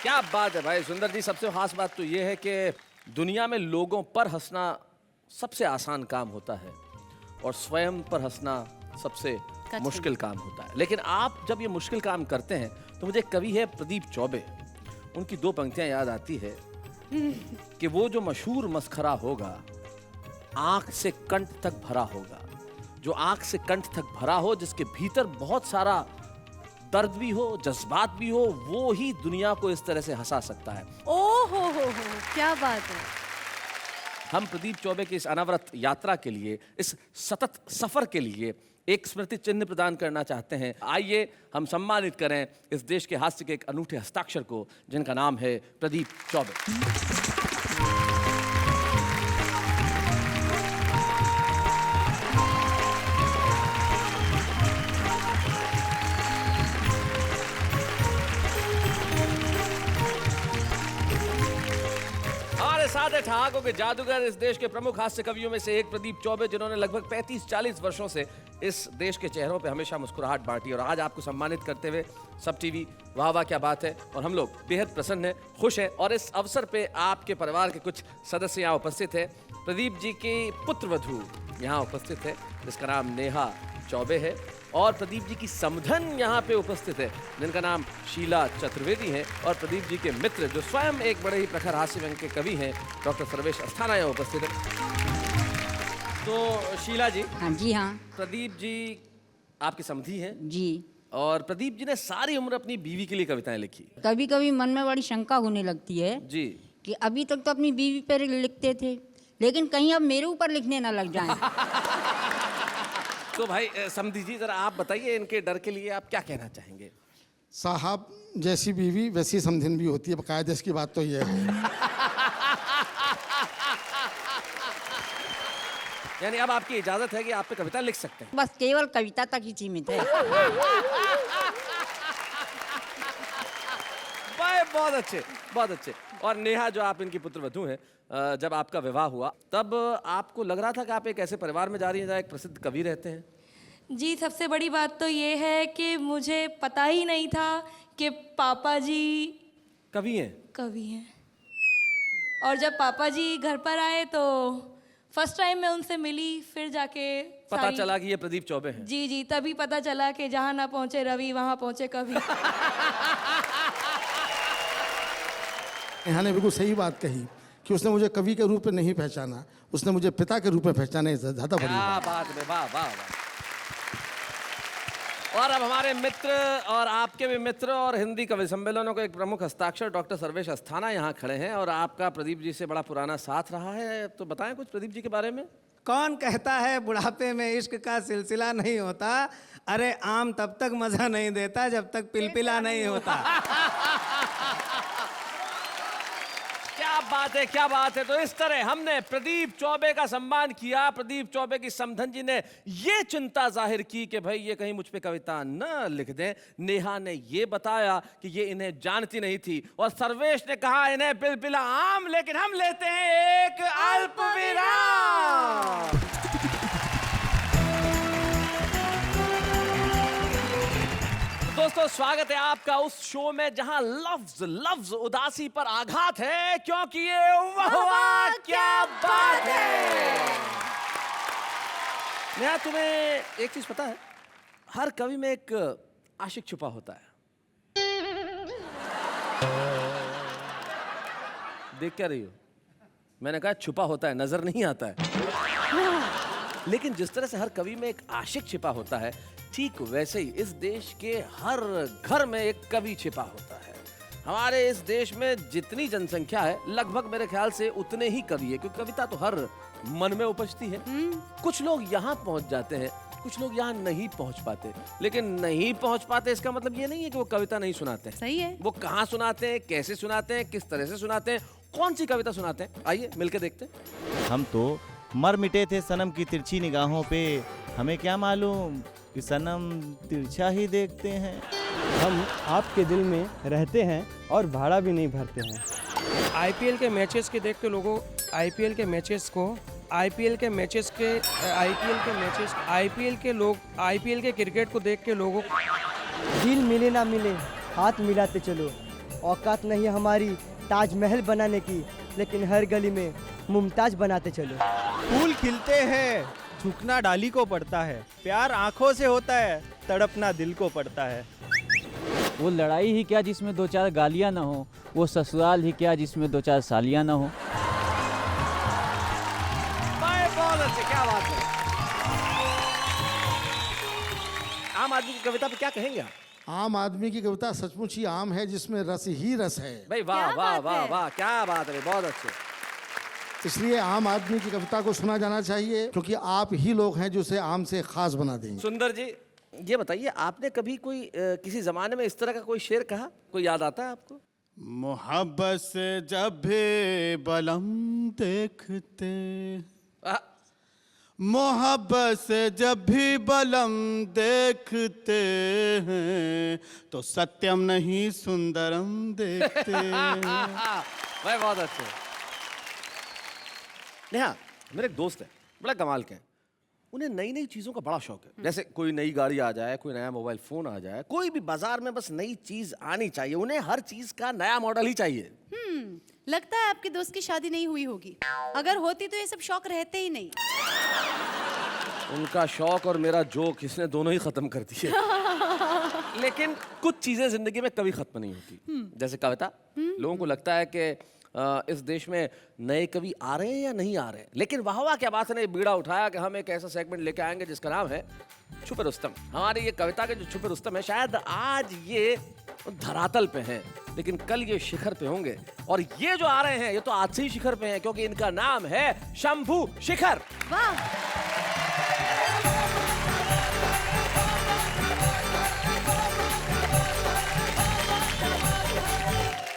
Speaker 1: क्या बात है भाई। सुंदर जी, सबसे खास बात तो ये है कि दुनिया में लोगों पर हंसना सबसे आसान काम होता है और स्वयं पर हंसना सबसे मुश्किल काम होता है। लेकिन आप जब ये मुश्किल काम करते हैं तो मुझे कवि है प्रदीप चौबे, उनकी दो पंक्तियां याद आती है कि वो जो मशहूर मस्खरा होगा आंख से कंठ तक भरा होगा, जो आंख से कंठ तक भरा हो, जिसके भीतर बहुत सारा दर्द भी हो, जज्बात भी हो, वो ही दुनिया को इस तरह से हंसा सकता है।
Speaker 2: ओ हो, क्या बात है।
Speaker 1: हम प्रदीप चौबे की इस अनवरत यात्रा के लिए, इस सतत सफर के लिए एक स्मृति चिन्ह प्रदान करना चाहते हैं। आइए हम सम्मानित करें इस देश के हास्य के एक अनूठे हस्ताक्षर को, जिनका नाम है प्रदीप चौबे। साथ है ठहाकों के जादूगर, इस देश के प्रमुख हास्य कवियों में से एक प्रदीप चौबे, जिन्होंने लगभग 35-40 वर्षों से इस देश के चेहरों पे हमेशा मुस्कुराहट बांटी, और आज आपको सम्मानित करते हुए सब टीवी वाह वाह क्या बात है और हम लोग बेहद प्रसन्न हैं, खुश हैं। और इस अवसर पे आपके परिवार के कुछ सदस्य यहाँ उपस्थित हैं। प्रदीप जी की पुत्रवधू यहाँ उपस्थित है, जिसका नाम नेहा चौबे है, और प्रदीप जी की समधन यहाँ पे उपस्थित है, जिनका नाम शीला चतुर्वेदी है, और प्रदीप जी के मित्र जो स्वयं एक बड़े ही प्रखर हास्य व्यंग के कवि हैं, डॉक्टर सर्वेश अस्थाना यहाँ उपस्थित है। तो शीला जी।
Speaker 7: हाँ जी हाँ
Speaker 1: प्रदीप जी आपकी समधी हैं
Speaker 7: जी।
Speaker 1: और प्रदीप जी ने सारी उम्र अपनी बीवी के लिए कविताएं लिखी।
Speaker 7: कभी कभी मन में बड़ी शंका होने लगती है
Speaker 1: जी।
Speaker 7: कि अभी तक तो अपनी बीवी पर लिखते थे, लेकिन कहीं अब मेरे ऊपर लिखने ना लग जाएं।
Speaker 1: तो भाई समधी जी जरा आप बताइए, इनके डर के लिए आप क्या कहना चाहेंगे?
Speaker 3: साहब, जैसी बीवी वैसी समधिन भी होती है, बकायदे इसकी बात तो ये है।
Speaker 1: यानी अब आपकी इजाजत है कि आप पे कविता लिख सकते हैं।
Speaker 7: बस केवल कविता तक ही सीमित है।
Speaker 1: भाई बहुत अच्छे, बहुत अच्छे। और नेहा, जो आप इनकी पुत्रवधू हैं, जब आपका विवाह हुआ तब आपको लग रहा था कि आप एक ऐसे परिवार में जा रही हैं जहाँ एक प्रसिद्ध कवि रहते हैं?
Speaker 8: जी, सबसे बड़ी बात तो ये है कि मुझे पता ही नहीं था कि पापा जी
Speaker 1: कवि हैं।
Speaker 8: कवि हैं। और जब पापा जी घर पर आए तो फर्स्ट टाइम मैं उनसे मिली, फिर जाके
Speaker 1: पता चला कि ये प्रदीप चौबे हैं।
Speaker 8: जी जी, तभी पता चला कि जहाँ ना पहुँचे रवि वहाँ पहुँचे कवि।
Speaker 3: नेहा ने बिल्कुल सही बात कही कि उसने मुझे कवि के रूप में नहीं पहचाना, उसने मुझे पिता के रूप में पहचाना। ज़्यादा बड़ी
Speaker 1: क्या
Speaker 3: बात।
Speaker 1: बात है, वाह वाह वाह। और अब हमारे मित्र और आपके भी मित्र और हिंदी कवि सम्मेलनों के एक प्रमुख हस्ताक्षर डॉक्टर सर्वेश अस्थाना यहाँ खड़े हैं, और आपका प्रदीप जी से बड़ा पुराना साथ रहा है, तो बताएं कुछ प्रदीप जी के बारे में।
Speaker 9: कौन कहता है बुढ़ापे में इश्क का सिलसिला नहीं होता? अरे आम तब तक मजा नहीं देता जब तक पिलपिला नहीं होता।
Speaker 1: क्या बात है, क्या बात है। तो इस तरह हमने प्रदीप चौबे का सम्मान किया। प्रदीप चौबे की समधन जी ने ये चिंता जाहिर की कि भाई ये कहीं मुझ पे कविता न लिख दें। नेहा ने ये बताया कि ये इन्हें जानती नहीं थी, और सर्वेश ने कहा इन्हें बिलबिला आम। लेकिन हम लेते हैं एक अल्प विराम। दोस्तों, स्वागत है आपका उस शो में जहां लफ्ज लफ्ज उदासी पर आघात है, क्योंकि ये वाह वाह क्या बात है। नेहा, तुम्हें एक चीज पता है? हर कवि में एक आशिक छुपा होता है। देख क्या रही हो? मैंने कहा छुपा होता है, नजर नहीं आता है। लेकिन जिस तरह से हर कवि में एक आशिक छिपा होता है, ठीक वैसे ही इस देश के हर घर में एक कवि छिपा होता है। हमारे इस देश में जितनी जनसंख्या है, लगभग मेरे ख्याल से उतने ही कवि है, क्योंकि कविता तो हर मन में उपजती है। कुछ लोग यहाँ पहुंच जाते हैं, कुछ लोग यहाँ नहीं पहुंच पाते। लेकिन नहीं पहुंच पाते इसका मतलब ये नहीं है कि वो कविता नहीं सुनाते हैं।
Speaker 2: सही है।
Speaker 1: वो कहाँ सुनाते हैं, कैसे सुनाते हैं, किस तरह से सुनाते हैं, कौन सी कविता सुनाते हैं, आइए मिलकर देखते हैं।
Speaker 10: हम तो मर मिटे थे सनम की तिरछी निगाहों पे, हमें क्या मालूम कि सनम तिरछा ही देखते हैं।
Speaker 11: हम आपके दिल में रहते हैं और भाड़ा भी नहीं भरते हैं। आईपीएल के मैचेस के देख के लोगों आईपीएल के मैचेस के क्रिकेट को देख के लोगों
Speaker 12: दिल मिले ना मिले हाथ मिलाते चलो। औकात नहीं है हमारी ताजमहल बनाने की, लेकिन हर गली में मुमताज बनाते चलो।
Speaker 11: फूल खिलते हैं, झुकना डाली को पड़ता है। प्यार आंखों से होता है, तड़पना दिल को पड़ता है।
Speaker 13: वो लड़ाई ही क्या जिसमें दो चार गालियां ना हो, वो ससुराल ही क्या जिसमें दो चार सालियां ना हो।
Speaker 1: बहुत अच्छे, क्या बात है। आम आदमी की कविता पे क्या कहेंगे आप?
Speaker 3: आम आदमी की कविता सचमुच ही आम है, जिसमें रस ही रस है।
Speaker 1: भाई वाह वाह वाह वाह, क्या बात है, बहुत अच्छे।
Speaker 3: इसलिए आम आदमी की कविता को सुना जाना चाहिए, क्योंकि आप ही लोग हैं जो उसे आम से खास बना देंगे।
Speaker 1: सुंदर जी, ये बताइए, आपने कभी कोई किसी जमाने में इस तरह का कोई शेर कहा, कोई याद आता है आपको?
Speaker 5: मोहब्बत से जब भी बलम देखते, मोहब्बत से जब भी बलम देखते हैं, तो सत्यम नहीं सुंदरम देखते हैं।
Speaker 1: भाई बहुत अच्छे। नेहा, मेरे एक दोस्त है, बड़ा कमाल के हैं। उन्हें नई नई चीज़ों का बड़ा शौक है। जैसे कोई नई गाड़ी आ जाए, कोई नया मोबाइल फ़ोन आ जाए, कोई भी बाजार में बस नई चीज़ आनी चाहिए। उन्हें हर चीज़ का नया मॉडल ही चाहिए।
Speaker 2: लगता है आपके दोस्त की शादी नहीं हुई होगी। अगर होती तो ये सब शौक रहते ही नहीं।
Speaker 1: उनका शौक और मेरा जोक इसने दोनों ही ख़त्म कर दिए। लेकिन कुछ चीज़ें ज़िंदगी में कभी ख़त्म नहीं होती। जैसे कविता, लोगों को लगता है कि इस देश में नए कवि आ रहे हैं या नहीं आ रहे हैं। लेकिन वाह वाह क्या बात है, ने बीड़ा उठाया कि हम एक ऐसा सेगमेंट लेके आएंगे जिसका नाम है छुपे रुस्तम। हमारी ये कविता के जो छुपे रुस्तम है, शायद आज ये धरातल पे हैं, लेकिन कल ये शिखर पे होंगे। और ये जो आ रहे हैं ये तो आज से ही शिखर पे हैं, क्योंकि इनका नाम है शंभू शिखर।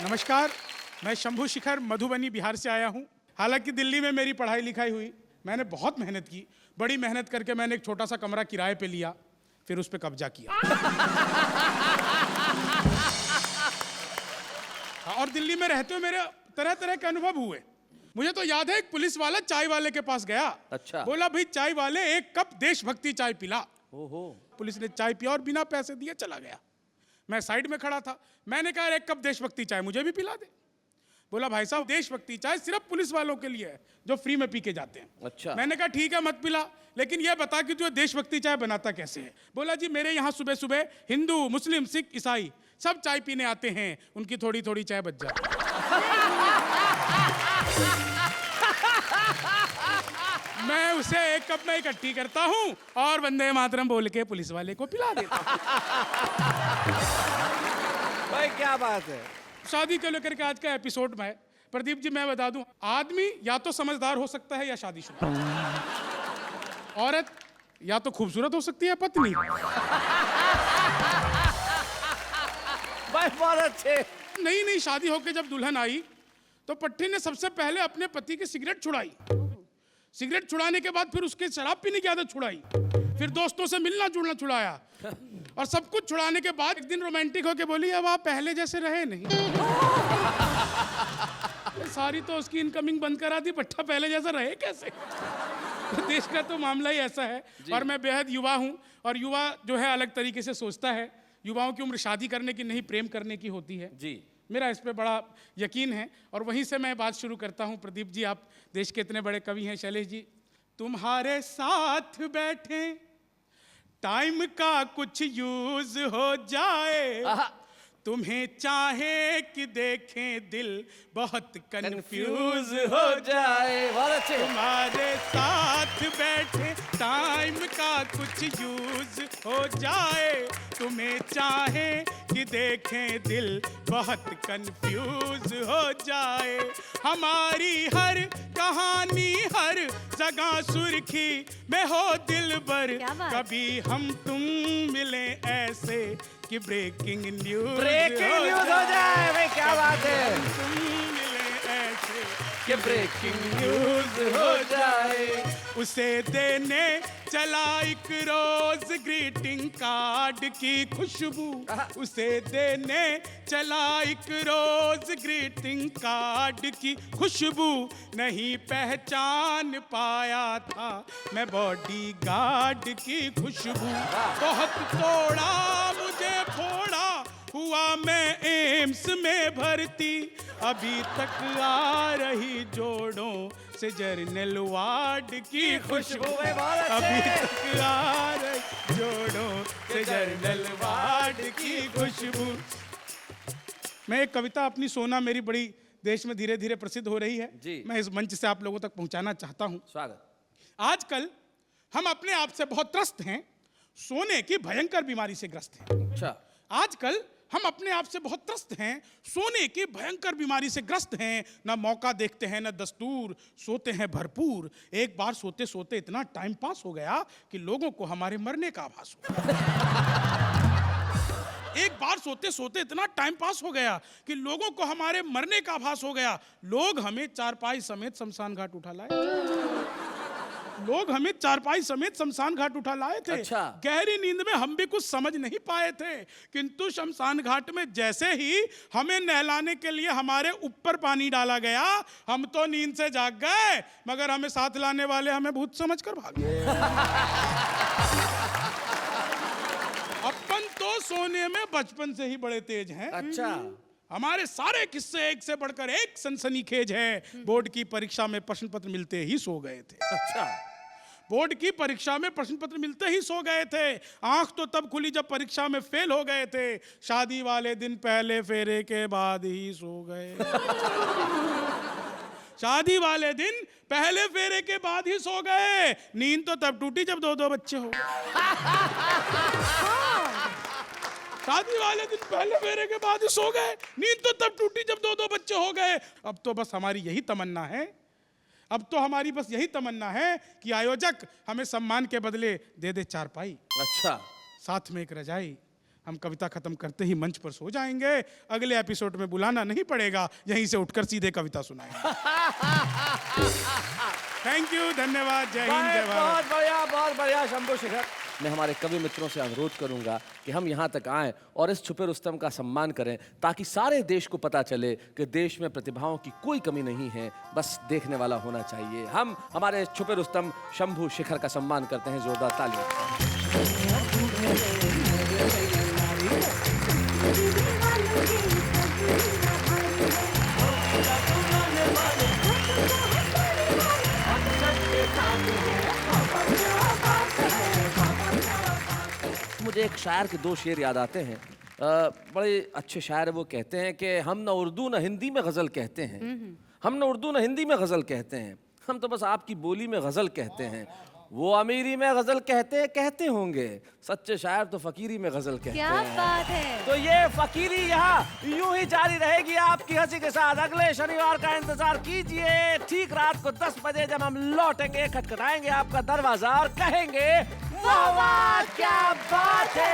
Speaker 6: नमस्कार, मैं शंभू शिखर मधुबनी बिहार से आया हूँ। हालांकि दिल्ली में मेरी पढ़ाई लिखाई हुई, मैंने बहुत मेहनत की, बड़ी मेहनत करके मैंने एक छोटा सा कमरा किराए पे लिया, फिर उस पे कब्जा किया। और दिल्ली में रहते हुए मेरे तरह तरह के अनुभव हुए। मुझे तो याद है, एक पुलिस वाला चाय वाले के पास गया।
Speaker 1: अच्छा।
Speaker 6: बोला, भाई चाय वाले एक कप देशभक्ति चाय पिला।
Speaker 1: ओहो।
Speaker 6: पुलिस ने चाय पिया और बिना पैसे दिए चला गया। मैं साइड में खड़ा था, मैंने कहा एक कप देशभक्ति चाय मुझे भी पिला दे। बोला, भाई साहब देशभक्ति चाय सिर्फ पुलिस वालों के लिए है जो फ्री में पी के जाते हैं।
Speaker 1: अच्छा।
Speaker 6: मैंने कहा ठीक है मत पिला, लेकिन ये बता कि तू देशभक्ति चाय बनाता कैसे है। बोला, जी मेरे यहाँ सुबह सुबह हिंदू, मुस्लिम, सिख, ईसाई सब चाय पीने आते हैं, उनकी थोड़ी थोड़ी चाय बच जाती है। मैं उसे एक कप में इकट्ठी करता हूँ और वंदे मातरम बोल के पुलिस वाले को पिला देता हूँ।
Speaker 1: भाई क्या बात है।
Speaker 6: शादी को लेकर के आज का एपिसोड में प्रदीप जी मैं बता दूं, आदमी या तो समझदार हो सकता है या शादीशुदा, औरत या तो खूबसूरत हो सकती है पत्नी।
Speaker 1: भाई बहुत अच्छे।
Speaker 6: नई नई शादी होके जब दुल्हन आई तो पट्टी ने सबसे पहले अपने पति की सिगरेट छुड़ाई। सिगरेट छुड़ाने के बाद फिर उसके शराब पीने की आदत छुड़ाई, फिर दोस्तों से मिलना जुलना छुड़ाया, और सब कुछ छुड़ाने के बाद एक दिन रोमांटिक होके बोली, अब आप पहले जैसे रहे नहीं। सारी तो उसकी इनकमिंग बंद करा दी, पट्टा पहले जैसा रहे कैसे। तो देश का तो मामला ही ऐसा है। और मैं बेहद युवा हूँ, और युवा जो है अलग तरीके से सोचता है। युवाओं की उम्र शादी करने की नहीं, प्रेम करने की होती है।
Speaker 1: जी
Speaker 6: मेरा इस पे बड़ा यकीन है, और वहीं से मैं बात शुरू करता हूँ। प्रदीप जी, आप देश के इतने बड़े कवि हैं। शैलेश जी, तुम्हारे साथ बैठे टाइम का कुछ यूज हो जाए, तुम्हें चाहे कि देखें दिल बहुत कंफ्यूज हो जाए।
Speaker 1: बहुत अच्छे।
Speaker 6: तुम्हारे साथ बैठे टाइम का कुछ यूज हो जाए, तुम्हें चाहे कि देखें दिल बहुत कंफ्यूज हो जाए। हमारी हर कहानी हर जगह सुर्खी में हो दिलबर, कभी हम तुम मिले ऐसे कि ब्रेकिंग न्यूज
Speaker 1: हो जाए। भाई क्या बात है।
Speaker 6: तुम मिले ऐसे
Speaker 1: कि ब्रेकिंग न्यूज हो जाए।
Speaker 6: उसे देने चला एक रोज ग्रीटिंग कार्ड की खुशबू, उसे देने चला एक रोज ग्रीटिंग कार्ड की खुशबू, नहीं पहचान पाया था मैं बॉडी गार्ड की खुशबू। बहुत तोड़ा मुझे फोड़ा, हुआ मैं एम्स में भर्ती, अभी तक आ रही जोड़ों से जर्नल वार्ड की खुशबू। अभी तक आ रही जोड़ों से जर्नल वार्ड की खुशबू। मैं एक कविता अपनी सोना मेरी बड़ी देश में धीरे धीरे प्रसिद्ध हो रही है
Speaker 1: जी।
Speaker 6: मैं इस मंच से आप लोगों तक पहुंचाना चाहता हूं।
Speaker 1: स्वागत।
Speaker 6: आजकल हम अपने आप से बहुत त्रस्त हैं, सोने की भयंकर बीमारी से ग्रस्त हैं।
Speaker 1: अच्छा।
Speaker 6: आजकल हम अपने आप से बहुत त्रस्त हैं, सोने की भयंकर बीमारी से ग्रस्त हैं। ना मौका देखते हैं ना दस्तूर, सोते हैं भरपूर। एक बार सोते सोते इतना टाइम पास हो गया कि लोगों को हमारे मरने का आभास हो गया। एक बार सोते सोते इतना टाइम पास हो गया कि लोगों को हमारे मरने का आभास हो गया। लोग हमें चारपाई समेत शमशान घाट उठा लाए। लोग हमें चारपाई समेत शमशान घाट उठा लाए थे।
Speaker 1: अच्छा।
Speaker 6: गहरी नींद में हम भी कुछ समझ नहीं पाए थे, किंतु शमशान घाट में जैसे ही हमें नहलाने के लिए हमारे ऊपर पानी डाला गया, हम तो नींद से जाग गए, मगर हमें साथ लाने वाले हमें भूत समझकर भागे। अपन तो सोने में बचपन से ही बड़े तेज हैं।
Speaker 1: अच्छा।
Speaker 6: हमारे सारे किस्से एक से बढ़कर एक सनसनीखेज है। बोर्ड की परीक्षा में प्रश्न पत्र मिलते ही सो गए थे।
Speaker 1: अच्छा।
Speaker 6: बोर्ड की परीक्षा में प्रश्न पत्र मिलते ही सो गए थे। आंख तो तब खुली जब परीक्षा में फेल हो गए थे। शादी वाले दिन पहले फेरे के बाद ही सो गए। शादी वाले दिन पहले फेरे के बाद ही सो गए। नींद तो तब टूटी जब 2-2 बच्चे हो गए। शादी वाले दिन पहले फेरे के बाद ही सो गए। नींद तो तब टूटी जब 2-2 बच्चे हो गए। अब तो बस हमारी यही तमन्ना है, अब तो हमारी बस यही तमन्ना है कि आयोजक हमें सम्मान के बदले दे दे चारपाई,
Speaker 1: अच्छा,
Speaker 6: साथ में एक रजाई। हम कविता खत्म करते ही मंच पर सो जाएंगे। अगले एपिसोड में बुलाना नहीं पड़ेगा, यहीं से उठकर सीधे कविता सुनाएंगे। थैंक यू, धन्यवाद, जय हिंद, जय भारत।
Speaker 1: बहुत बढ़िया शंभू शिखर। मैं हमारे कवि मित्रों से अनुरोध करूंगा कि हम यहाँ तक आएं और इस छुपे रुस्तम का सम्मान करें, ताकि सारे देश को पता चले कि देश में प्रतिभाओं की कोई कमी नहीं है, बस देखने वाला होना चाहिए। हम हमारे छुपे रुस्तम शंभू शिखर का सम्मान करते हैं, जोरदार तालियां। मुझे एक शायर के 2 शेर याद आते हैं। बड़े अच्छे शायर वो कहते हैं कि हम न उर्दू न हिंदी में गज़ल कहते हैं, हम न उर्दू न हिंदी में गज़ल कहते हैं, हम तो बस आपकी बोली में गज़ल कहते हैं। वो अमीरी में गज़ल कहते होंगे, सच्चे शायर तो फ़कीरी में गज़ल कहते
Speaker 2: क्या
Speaker 1: हैं।
Speaker 2: बात है।
Speaker 1: तो ये फ़कीरी यहाँ यूं ही जारी रहेगी आपकी हंसी के साथ। अगले शनिवार का इंतजार कीजिए, ठीक रात को 10 बजे जब हम लौटेंगे, खटखटाएंगे आपका दरवाजा और कहेंगे वाह वाह क्या बात है।